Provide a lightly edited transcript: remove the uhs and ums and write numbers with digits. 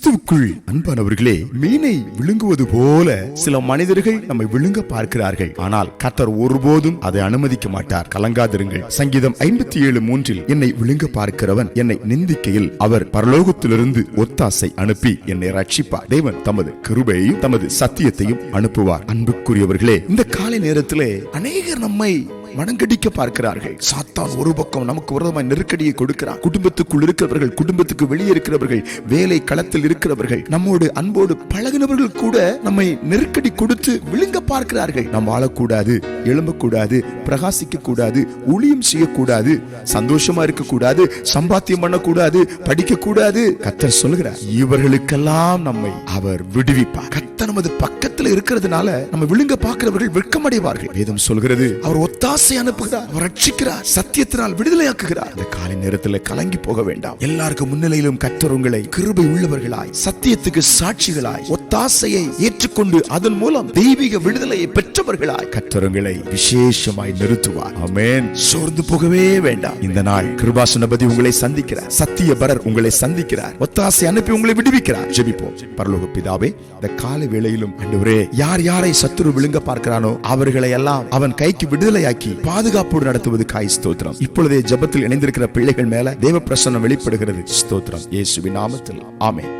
கிறிஸ்துவுக்குள் அன்பானவர்களே, மீனை விழுங்குவது போல சில மனிதர்கள் நம்மை விழுங்க பார்க்கிறார்கள். ஆனால் கர்த்தர் ஒருபோதும் அதை அனுமதிக்க மாட்டார். கலங்காதிருங்கள். சங்கீதம் 57:3 என்னை விழுங்க பார்க்கிறவன் என்னை நிந்திக்கையில் அவர் பரலோகத்திலிருந்து ஒத்தாசை அனுப்பி என்னை ரட்சிப்பார். தேவன் தமது கிருபையையும் தமது சத்தியத்தையும் அனுப்புவார். அன்புக்குரியவர்களே, இந்த காலை நேரத்திலே அநேகர் நம்மை மனங்கடிக்க பார்க்கிறார்கள். சாத்தான் ஒரு பக்கம் நமக்கு விரோதமாய் நெருக்கடியை கொடுக்கிறார். குடும்பத்துக்குள் இருக்கிறவர்கள், குடும்பத்துக்கு வெளியே இருக்கிறவர்கள், வேலை களத்தில் இருக்கிறவர்கள், நம்மோடு அன்போடு பழகினவர்கள் கூட நம்மை நெருக்கடி கொடுத்து விழுங்க பார்க்கிறார்கள். நாம் வாழக்கூடாது, எழும்பக்கூடாது, பிரகாசிக்க கூடாது, ஊழியம் செய்யக்கூடாது, சந்தோஷமா இருக்கக்கூடாது, சம்பாத்தியம் பண்ணக்கூடாது, படிக்க கூடாது. கர்த்தர் சொல்கிறார், இவர்களுக்கெல்லாம் நம்மை அவர் விடுவிப்பார். கர்த்தர் நமது பக்கத்தில் இருக்கிறதுனால நம்ம விழுங்க பார்க்கிறவர்கள் வெட்கமடைவார்கள். வேதம் சொல்கிறது, அவர் ஒத்தாசை அனுப்புகிறார், அவர் ரட்சிக்கிறார், சத்தியத்தினால் விடுதலையாக்குகிறார். இந்த காலை நேரத்தில் கலங்கி போக வேண்டாம். எல்லாருக்கும் முன்னிலையிலும் கர்த்தர் உங்களை கிருபை உள்ளவர்களாய், சத்தியத்துக்கு சாட்சிகளாய், ஒத்தாசையை ஏற்றுக்கொண்டு அதன் மூலம் தெய்வீக விடுதலையை பெற்றவர்களாய் கர்த்தர் உங்களை விசேஷமாய் நிறுத்துவார். ஆமென். சோர்ந்து போகவே வேண்டாம். இந்த நாள் கிருபாசனபதி உங்களை சந்திக்கிறார். சத்தியபரர் உங்களை சந்திக்கிறார். ஒத்தாசை அனுப்பி உங்களை விடுவிக்கிறார். ஜெபிப்போம். பரலோக பிதாவே, இந்த காலை வேளையிலும் ஆண்டவரே, யார் யாரை சத்துரு விழுங்க பார்க்கிறானோ அவர்களை எல்லாம் அவன் கைக்கு விடுதலையாக்கி பாதுகாப்போடு நடத்துவதற்காய் ஸ்தோத்திரம். இப்பொழுதே ஜெபத்தில் இணைந்திருக்கிற பிள்ளைகள் மேல தேவ பிரசன்னம் வெளிப்படுகிறது. ஸ்தோத்திரம். இயேசுவின் நாமத்தில் ஆமென்.